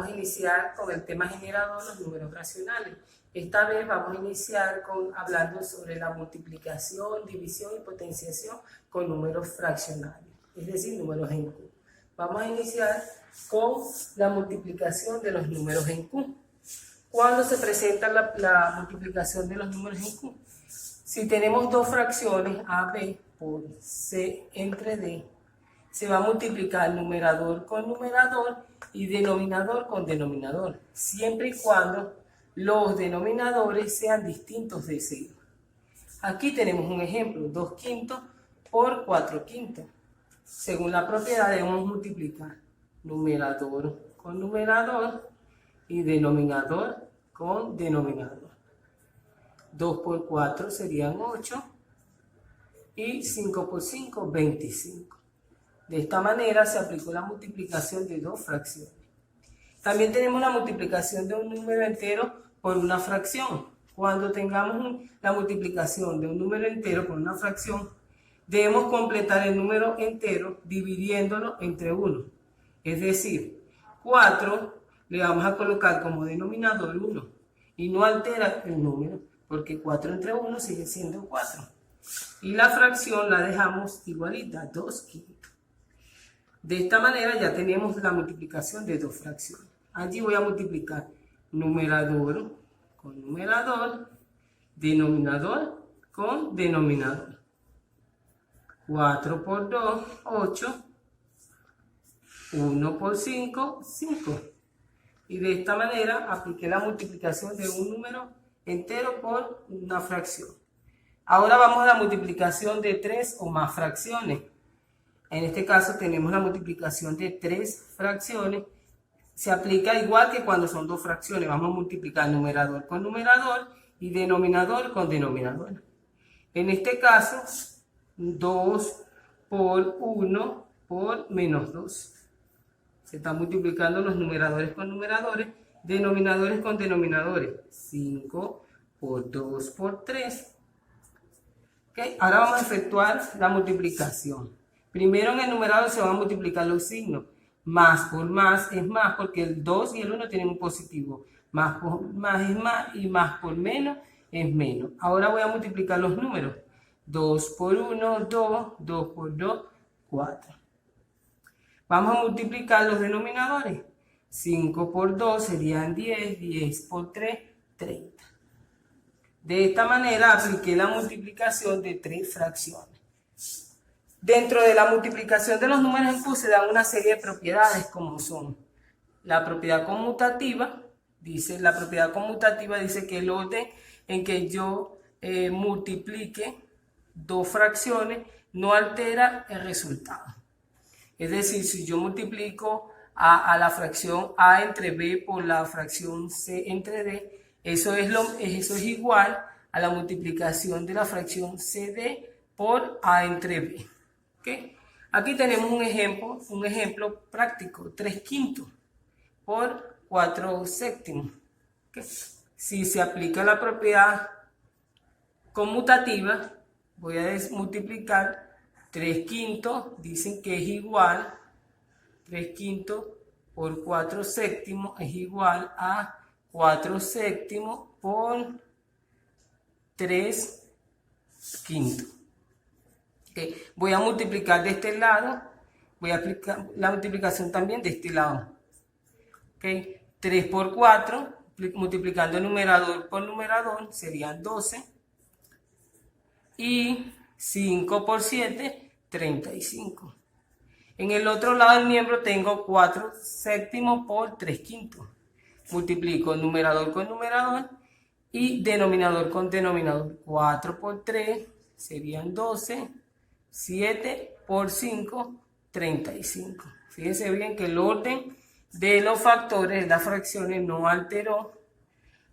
vamos a iniciar con el tema generador, los números racionales. Esta vez vamos a iniciar hablando sobre la multiplicación, división y potenciación con números fraccionales, es decir, números en Q. Vamos a iniciar con la multiplicación de los números en Q. ¿Cuándo se presenta la multiplicación de los números en Q? Si tenemos dos fracciones, AB por C entre D, se va a multiplicar numerador con numerador y denominador con denominador, siempre y cuando los denominadores sean distintos de 0. Aquí tenemos un ejemplo, 2 quintos por 4 quintos. Según la propiedad debemos multiplicar numerador con numerador y denominador con denominador. 2 por 4 serían 8 y 5 por 5, 25. De esta manera se aplicó la multiplicación de dos fracciones. También tenemos la multiplicación de un número entero por una fracción. Cuando tengamos la multiplicación de un número entero por una fracción, debemos completar el número entero dividiéndolo entre 1. Es decir, 4 le vamos a colocar como denominador 1 y no altera el número, porque 4 entre 1 sigue siendo 4. Y la fracción la dejamos igualita, 2 quintos. De esta manera ya tenemos la multiplicación de dos fracciones. Allí voy a multiplicar numerador con numerador, denominador con denominador. 4 por 2, 8. 1 por 5, 5. Y de esta manera apliqué la multiplicación de un número entero por una fracción. Ahora vamos a la multiplicación de 3 o más fracciones. En este caso tenemos la multiplicación de 3 fracciones. Se aplica igual que cuando son dos fracciones. Vamos a multiplicar numerador con numerador y denominador con denominador. En este caso, 2 por 1 por menos 2. Se están multiplicando los numeradores con numeradores, denominadores con denominadores. 5 por 2 por 3. ¿Okay? Ahora vamos a efectuar la multiplicación. Primero en el numerador se van a multiplicar los signos. Más por más es más porque el 2 y el 1 tienen un positivo. Más por más es más y más por menos es menos. Ahora voy a multiplicar los números. 2 por 1, 2. 2 por 2, 4. Vamos a multiplicar los denominadores. 5 por 2 serían 10. 10 por 3, 30. De esta manera apliqué la multiplicación de 3 fracciones. Dentro de la multiplicación de los números en Q se dan una serie de propiedades como son la propiedad conmutativa. La propiedad conmutativa dice que el orden en que yo multiplique dos fracciones no altera el resultado. Es decir, si yo multiplico a la fracción A entre B por la fracción C entre D, eso es igual a la multiplicación de la fracción CD por A entre B. ¿Okay? Aquí tenemos un ejemplo práctico, 3 quintos por 4 séptimos. ¿Okay? Si se aplica la propiedad conmutativa, voy a multiplicar 3 quintos, dicen que es igual, 3 quintos por 4 séptimos es igual a 4 séptimos por 3 quintos. Okay. Voy a multiplicar de este lado, voy a aplicar la multiplicación también de este lado. Okay. 3 por 4, multiplicando numerador por numerador, serían 12. Y 5 por 7, 35. En el otro lado del miembro tengo 4 séptimos por 3 quintos. Multiplico numerador con numerador y denominador con denominador. 4 por 3 serían 12. 7 por 5, 35. Fíjense bien que el orden de los factores de las fracciones no alteró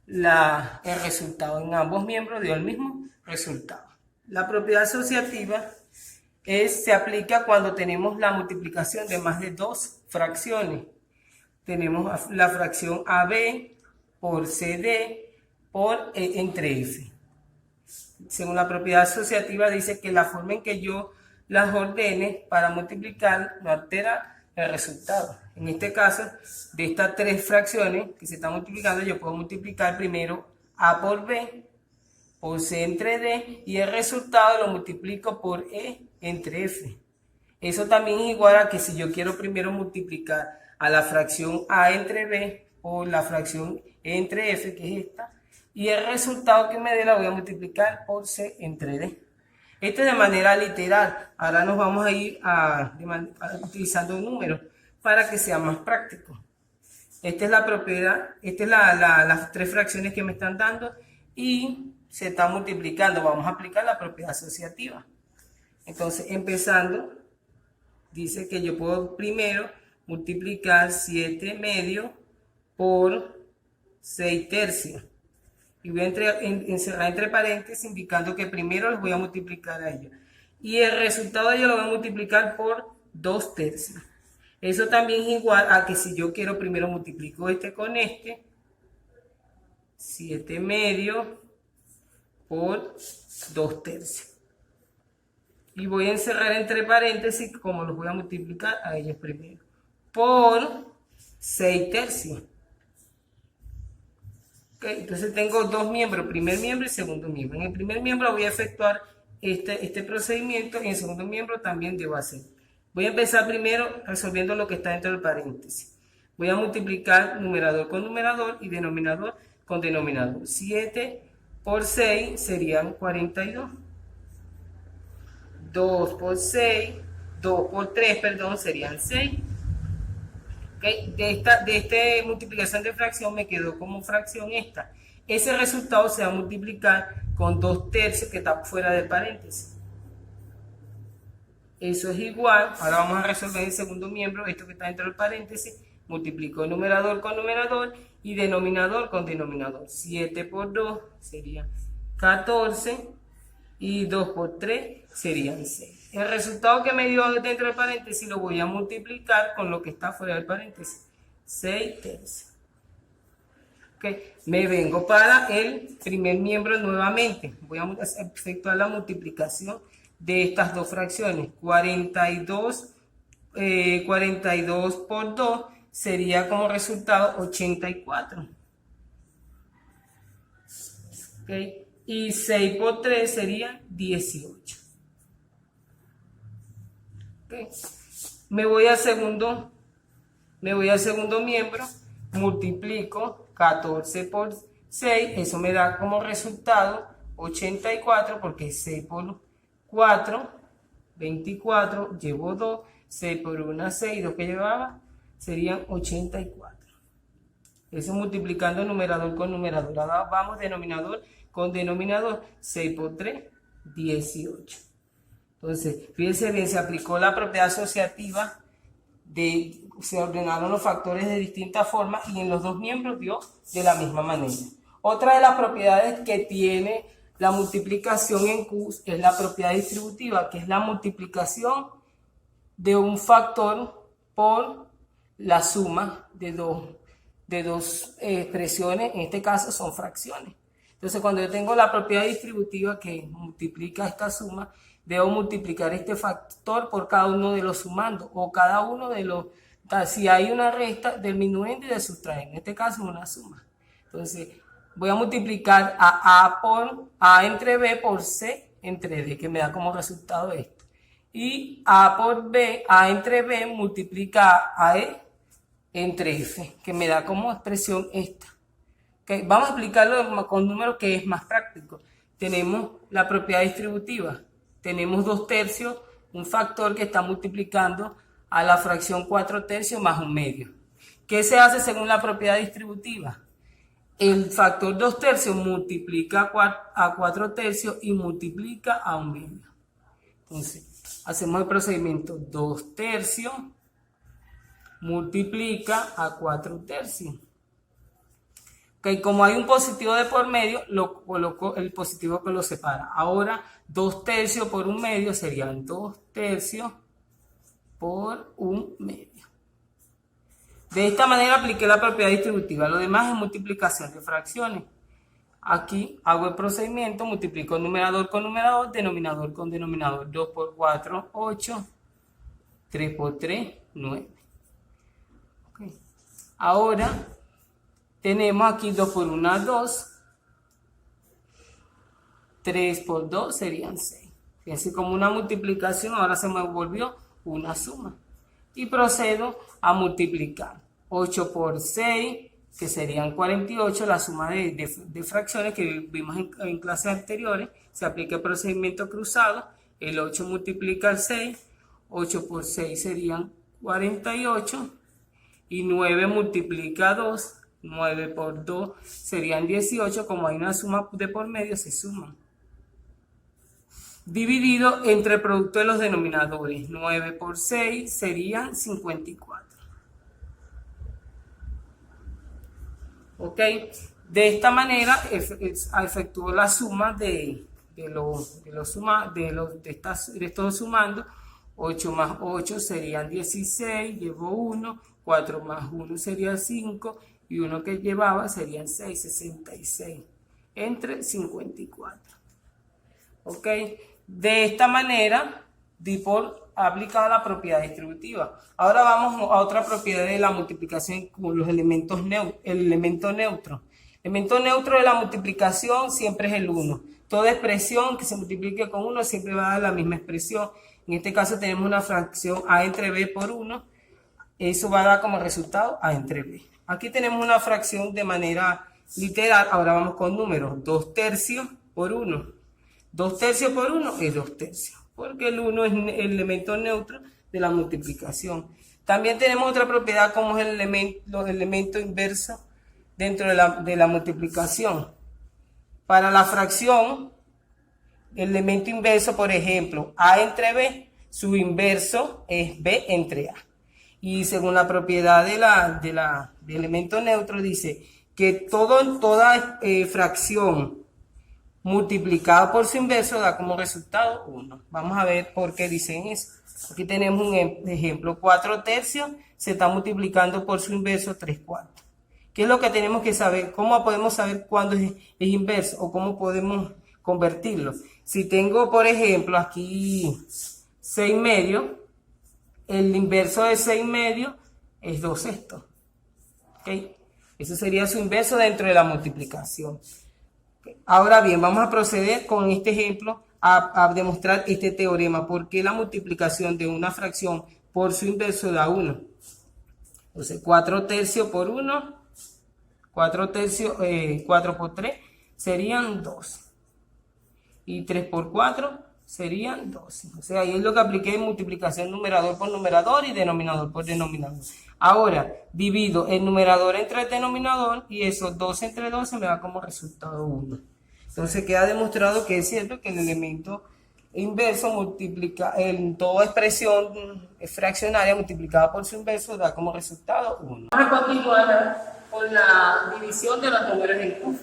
el resultado. En ambos miembros dio el mismo resultado. La propiedad asociativa se aplica cuando tenemos la multiplicación de más de dos fracciones. Tenemos la fracción AB por CD por E entre F. Según la propiedad asociativa dice que la forma en que yo las ordene para multiplicar no altera el resultado. En este caso, de estas tres fracciones que se están multiplicando, yo puedo multiplicar primero A por B, por C entre D, y el resultado lo multiplico por E entre F. Eso también es igual a que si yo quiero primero multiplicar a la fracción A entre B por la fracción E entre F, que es esta, y el resultado que me dé la voy a multiplicar por C entre D. Esto es de manera literal. Ahora nos vamos a ir utilizando números para que sea más práctico. Esta es la propiedad, esta es las tres fracciones que me están dando y se está multiplicando. Vamos a aplicar la propiedad asociativa. Entonces, empezando, dice que yo puedo primero multiplicar 7 medios por 6 tercios. Y voy a encerrar entre paréntesis indicando que primero los voy a multiplicar a ellos. Y el resultado de ellos lo voy a multiplicar por 2 tercios. Eso también es igual a que si yo quiero primero multiplico este con este. 7 medios por 2 tercios. Y voy a encerrar entre paréntesis como los voy a multiplicar a ellos primero. Por 6 tercios. Okay, entonces tengo dos miembros, primer miembro y segundo miembro. En el primer miembro voy a efectuar este procedimiento y en el segundo miembro también debo hacer. Voy a empezar primero resolviendo lo que está dentro del paréntesis. Voy a multiplicar numerador con numerador y denominador con denominador. 7 por 6 serían 42. 2 por 6, 2 por 3, perdón, serían 6. Okay. De esta multiplicación de fracción me quedó como fracción esta. Ese resultado se va a multiplicar con 2 tercios que está fuera del paréntesis. Eso es igual, ahora vamos a resolver el segundo miembro, esto que está dentro del paréntesis, multiplico numerador con numerador y denominador con denominador. 7 por 2 sería 14 y 2 por 3 serían 6. El resultado que me dio dentro del paréntesis lo voy a multiplicar con lo que está fuera del paréntesis. 6 tercios. Okay. Me vengo para el primer miembro nuevamente. Voy a efectuar la multiplicación de estas dos fracciones. 42 por 2 sería como resultado 84. Okay. Y 6 por 3 sería 18. Okay. Me voy al segundo miembro, multiplico 14 por 6, eso me da como resultado 84, porque 6 por 4, 24, llevo 2, 6 por 1, 6, 2 que llevaba, serían 84. Eso multiplicando numerador con numerador. Ahora vamos denominador con denominador, 6 por 3, 18. Entonces, fíjense bien, se aplicó la propiedad asociativa, se ordenaron los factores de distintas formas y en los dos miembros dio de la misma manera. Otra de las propiedades que tiene la multiplicación en Q es la propiedad distributiva, que es la multiplicación de un factor por la suma de dos expresiones, en este caso son fracciones. Entonces, cuando yo tengo la propiedad distributiva que multiplica esta suma, debo multiplicar este factor por cada uno de los sumandos, o cada uno de los, si hay una resta, del minuendo y del sustraendo, en este caso una suma. Entonces, voy a multiplicar a A por A entre B por C entre D, que me da como resultado esto. Y A por B, A entre B multiplica a E entre F, que me da como expresión esta. Okay, vamos a explicarlo con números que es más práctico. Tenemos la propiedad distributiva. Tenemos 2 tercios, un factor que está multiplicando a la fracción 4 tercios más un medio. ¿Qué se hace según la propiedad distributiva? El factor 2 tercios multiplica a 4 tercios y multiplica a un medio. Entonces, hacemos el procedimiento 2 tercios multiplica a 4 tercios. Okay, como hay un positivo de por medio, lo coloco el positivo que lo separa. Ahora, 2 tercios por un medio serían 2 tercios por un medio. De esta manera apliqué la propiedad distributiva. Lo demás es multiplicación de fracciones. Aquí hago el procedimiento, multiplico numerador con numerador, denominador con denominador. 2 por 4, 8. 3 por 3, 9. Ahora tenemos aquí 2 por 1, 2. 3 por 2 serían 6. Fíjense como una multiplicación, ahora se me volvió una suma. Y procedo a multiplicar. 8 por 6, que serían 48, la suma de fracciones que vimos en clases anteriores. Se aplica el procedimiento cruzado. El 8 multiplica el 6. 8 por 6 serían 48. Y 9 multiplica 2. 9 por 2 serían 18. Como hay una suma de por medio, se suman. Dividido entre el producto de los denominadores. 9 por 6 serían 54. ¿Ok? De esta manera efectuó la suma de estos sumando. 8 más 8 serían 16, llevo 1, 4 más 1 sería 5, y 1 que llevaba serían 6, 66, entre 54. ¿Ok? De esta manera, di por aplicada la propiedad distributiva. Ahora vamos a otra propiedad de la multiplicación con los elementos el elemento neutro. El elemento neutro de la multiplicación siempre es el 1. Toda expresión que se multiplique con 1 siempre va a dar la misma expresión. En este caso tenemos una fracción a entre b por 1. Eso va a dar como resultado a entre b. Aquí tenemos una fracción de manera literal. Ahora vamos con números. 2 tercios por 1. 2 tercios por 1 es 2 tercios, porque el 1 es el elemento neutro de la multiplicación. También tenemos otra propiedad como es el elemento inverso dentro de la multiplicación. Para la fracción, el elemento inverso, por ejemplo, a entre b, su inverso es b entre a. Y según la propiedad del elemento neutro, dice que toda fracción multiplicado por su inverso da como resultado 1. Vamos a ver por qué dicen eso. Aquí tenemos un ejemplo. 4 tercios se está multiplicando por su inverso 3 cuartos. ¿Qué es lo que tenemos que saber? ¿Cómo podemos saber cuándo es inverso? ¿O cómo podemos convertirlo? Si tengo, por ejemplo, aquí 6 medios, el inverso de 6 medios es 2 sextos. ¿Ok? Eso sería su inverso dentro de la multiplicación. Ahora bien, vamos a proceder con este ejemplo a demostrar este teorema. ¿Por qué la multiplicación de una fracción por su inverso da 1? Entonces, 4 tercios por 1, 4 por 3 serían 2. Y 3 por 4 serían 12. O sea, ahí es lo que apliqué en multiplicación numerador por numerador y denominador por denominador. Ahora, divido el numerador entre el denominador y eso 12 entre 12 me da como resultado 1. Entonces queda demostrado que es cierto que el elemento inverso multiplica en toda expresión fraccionaria multiplicada por su inverso da como resultado 1. Vamos a continuar con la división de los números en Q.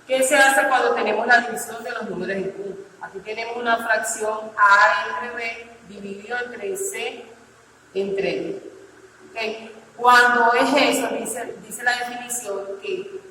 ¿Qué se hace cuando tenemos la división de los números en Q? Aquí tenemos una fracción A entre B dividido entre C entre D. ¿Okay? Cuando es eso, dice la definición que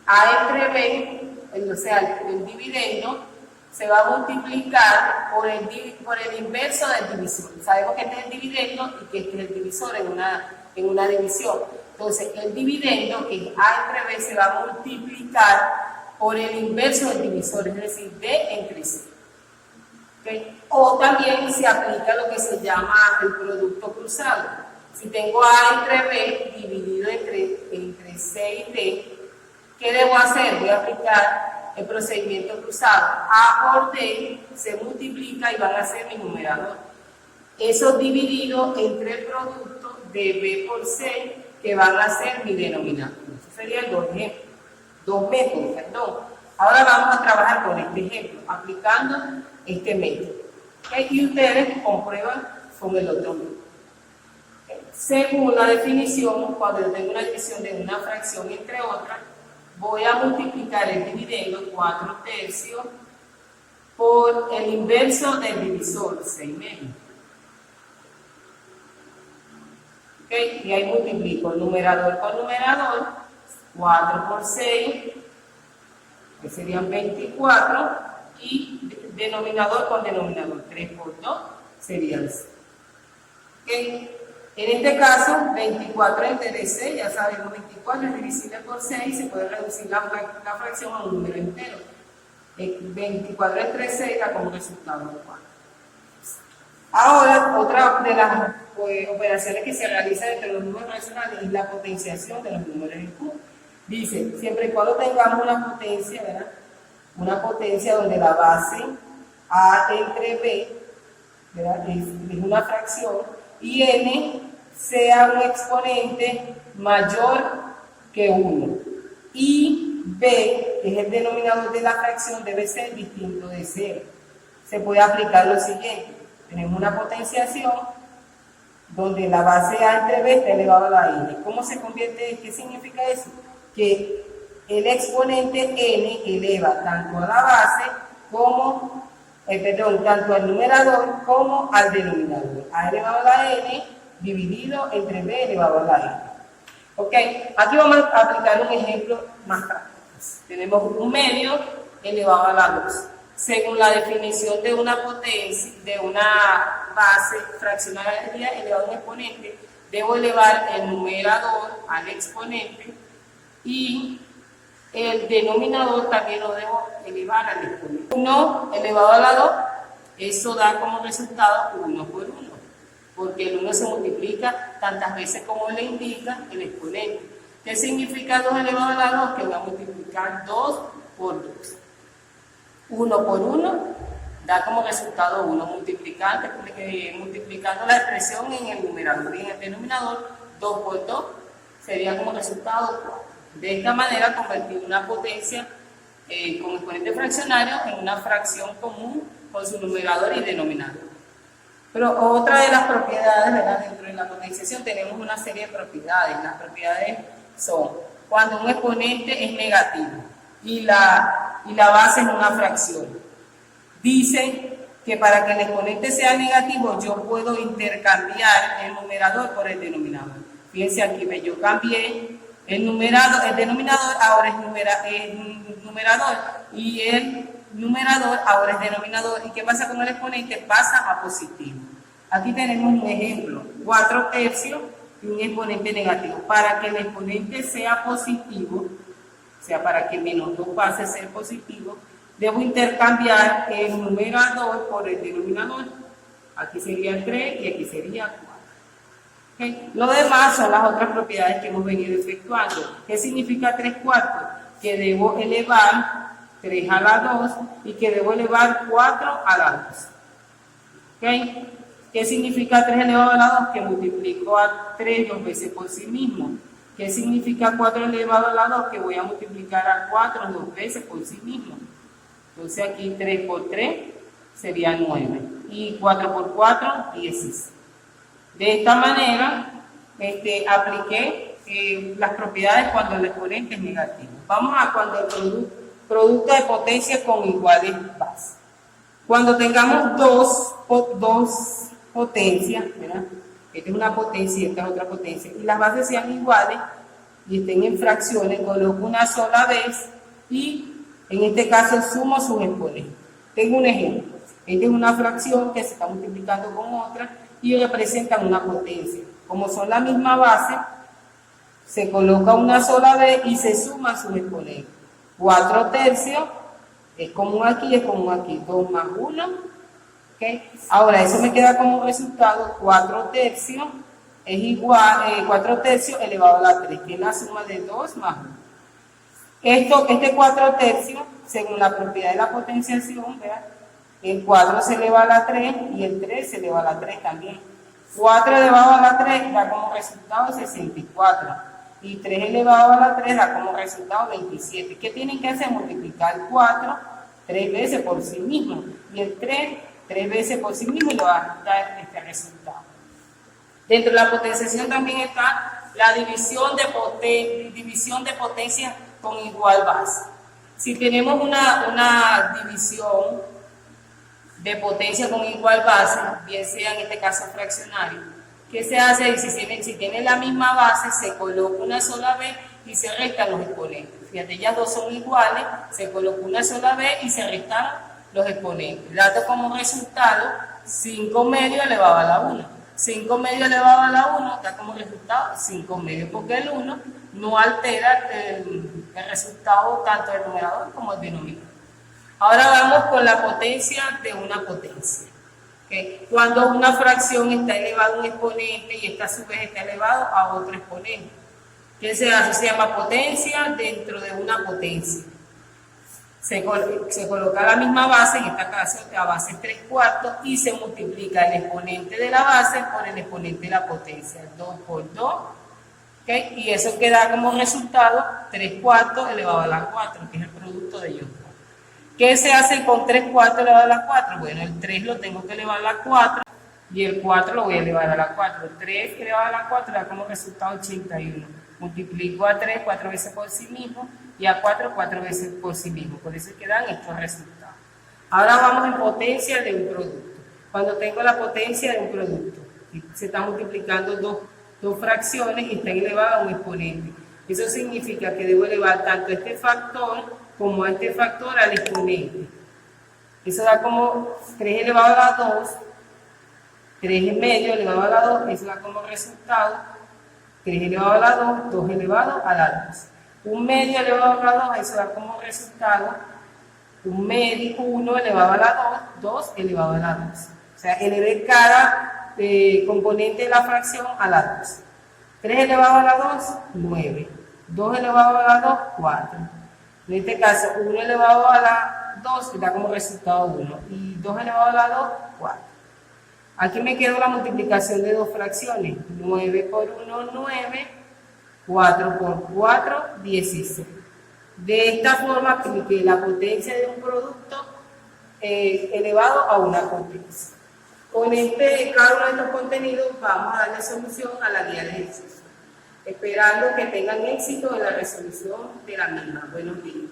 A entre B, o sea, el dividendo, se va a multiplicar por el inverso del divisor. Sabemos que este es el dividendo y que este es el divisor en una división. Entonces, el dividendo, que es A entre B, se va a multiplicar por el inverso del divisor, es decir, D entre C. ¿Okay? O también se aplica lo que se llama el producto cruzado. Si tengo A entre B dividido entre C y D, ¿qué debo hacer? Voy a aplicar el procedimiento cruzado. A por D se multiplica y van a ser mi numerador. Eso dividido entre el producto de B por C, que van a ser mi denominador. Eso serían dos métodos, perdón. Ahora vamos a trabajar con este ejemplo, aplicando este método. ¿Okay? Y ustedes comprueban con el otro método. ¿Okay? Según la definición, cuando yo tengo una división de una fracción entre otra, voy a multiplicar el dividendo 4 tercios por el inverso del divisor, 6 medios. ¿Okay? Y ahí multiplico el numerador con numerador, 4 por 6, que serían 24, y denominador con denominador, 3 por 2 serían 6. ¿Okay? En este caso, 24 entre 6, ya sabemos, 24 es divisible por 6, se puede reducir la fracción a un número entero. 24 entre 6 da como resultado 4. Ahora, otra de las operaciones que se realizan entre los números racionales es la potenciación de los números en Q. Dice, siempre y cuando tengamos una potencia, ¿verdad? Una potencia donde la base A entre B, ¿verdad? Es una fracción, y n sea un exponente mayor que 1. Y b, que es el denominador de la fracción, debe ser distinto de 0. Se puede aplicar lo siguiente. Tenemos una potenciación donde la base A entre B está elevado a la n. ¿Cómo se convierte? ¿Qué significa eso? Que el exponente n eleva tanto a la base como, tanto al numerador como al denominador. A elevado a la n dividido entre b elevado a la n. Ok, aquí vamos a aplicar un ejemplo más práctico. Tenemos un medio elevado a la 2. Según la definición de una potencia, de una base fraccionaria elevada a un exponente, debo elevar el numerador al exponente y el denominador también lo debo elevar al exponente. 1 elevado a la 2, eso da como resultado 1 por 1, porque el 1 se multiplica tantas veces como le indica el exponente. ¿Qué significa 2 elevado a la 2? Que voy a multiplicar 2 por 2. 1 por 1 da como resultado 1, multiplicando la expresión en el numerador y en el denominador. 2 por 2 sería como resultado 4. De esta manera convertir una potencia con exponente fraccionario en una fracción común con su numerador y denominador. Pero otra de las propiedades, ¿verdad? Dentro de la potenciación tenemos una serie de propiedades. Las propiedades son cuando un exponente es negativo y la base es una fracción. Dice que para que el exponente sea negativo yo puedo intercambiar el numerador por el denominador. Fíjense aquí, yo cambié el denominador ahora es numerador y el numerador ahora es denominador. ¿Y qué pasa con el exponente? Pasa a positivo. Aquí tenemos un ejemplo, 4 tercios y un exponente negativo. Para que el exponente sea positivo, o sea, para que menos 2 pase a ser positivo, debo intercambiar el numerador por el denominador. Aquí sería 3 y aquí sería 4. ¿Okay? Lo demás son las otras propiedades que hemos venido efectuando. ¿Qué significa 3 cuartos? Que debo elevar 3 a la 2 y que debo elevar 4 a la 2. ¿Okay? ¿Qué significa 3 elevado a la 2? Que multiplico a 3 2 veces por sí mismo. ¿Qué significa 4 elevado a la 2? Que voy a multiplicar a 4 2 veces por sí mismo. Entonces aquí 3 por 3 sería 9. Y 4 por 4, 16. De esta manera, apliqué las propiedades cuando el exponente es negativo. Vamos a cuando el producto de potencia con iguales bases. Cuando tengamos dos potencias, ¿verdad? Esta es una potencia y esta es otra potencia, y las bases sean iguales y estén en fracciones, coloco una sola vez y en este caso sumo sus exponentes. Tengo un ejemplo. Esta es una fracción que se está multiplicando con otra y representan una potencia. Como son la misma base, se coloca una sola vez y se suma sus exponentes. 4 tercios es común aquí, 2 más 1. ¿Okay? Ahora, eso me queda como resultado 4 tercios es igual, 4 tercios elevado a la 3, que es la suma de 2 más 1. Este 4 tercios, según la propiedad de la potenciación, ¿verdad? El 4 se eleva a la 3 y el 3 se eleva a la 3 también. 4 elevado a la 3 da como resultado 64. Y 3 elevado a la 3 da como resultado 27. ¿Qué tienen que hacer? Multiplicar 4 3 veces por sí mismo. Y el 3 veces por sí mismo y lo va a dar este resultado. Dentro de la potenciación también está la división de potencias con igual base. Si tenemos una división de potencia con igual base, bien sea en este caso fraccionario, ¿qué se hace? Si tiene la misma base, se coloca una sola vez y se restan los exponentes. Fíjate, ellas dos son iguales, se coloca una sola vez y se restan los exponentes. Dando como resultado 5 medios elevado a la 1. 5 medios elevado a la 1 da como resultado 5 medios, porque el 1 no altera el resultado tanto del numerador como del denominador. Ahora vamos con la potencia de una potencia. ¿Okay? Cuando una fracción está elevada a un exponente y esta a su vez está elevado a otro exponente. ¿Qué se hace? Se llama potencia dentro de una potencia. Se coloca la misma base, en esta caso la base 3/4, y se multiplica el exponente de la base por el exponente de la potencia, 2 por 2, ¿okay? Y eso queda como resultado 3/4 elevado a la 4, que es el producto de ellos. ¿Qué se hace con 3/4 elevado a la 4? Bueno, el 3 lo tengo que elevar a la 4 y el 4 lo voy a elevar a la 4. 3 elevado a la 4 da como resultado 81. Multiplico a 3 4 veces por sí mismo y a 4 4 veces por sí mismo. Por eso quedan estos resultados. Ahora vamos en potencia de un producto. Cuando tengo la potencia de un producto, se están multiplicando dos fracciones y están elevadas a un exponente. Eso significa que debo elevar tanto este factor como este factor al exponente. Eso da como 3 elevado a la 2, 3 medio elevado a la 2, eso da como resultado 3 elevado a la 2, 2 elevado a la 2. 1 medio elevado a la 2, eso da como resultado 1 elevado a la 2, 2 elevado a la 2. O sea, elevé cada componente de la fracción a la 2. 3 elevado a la 2, 9. 2 elevado a la 2, 4. En este caso, 1 elevado a la 2 da como resultado 1. Y 2 elevado a la 2, 4. Aquí me quedó la multiplicación de dos fracciones. 9 por 1, 9. 4 por 4, 16. De esta forma, apliqué la potencia de un producto elevado a una potencia. Con cada uno de estos contenidos vamos a darle solución a la guía de ejercicio, esperando que tengan éxito en la resolución de la misma. Buenos días.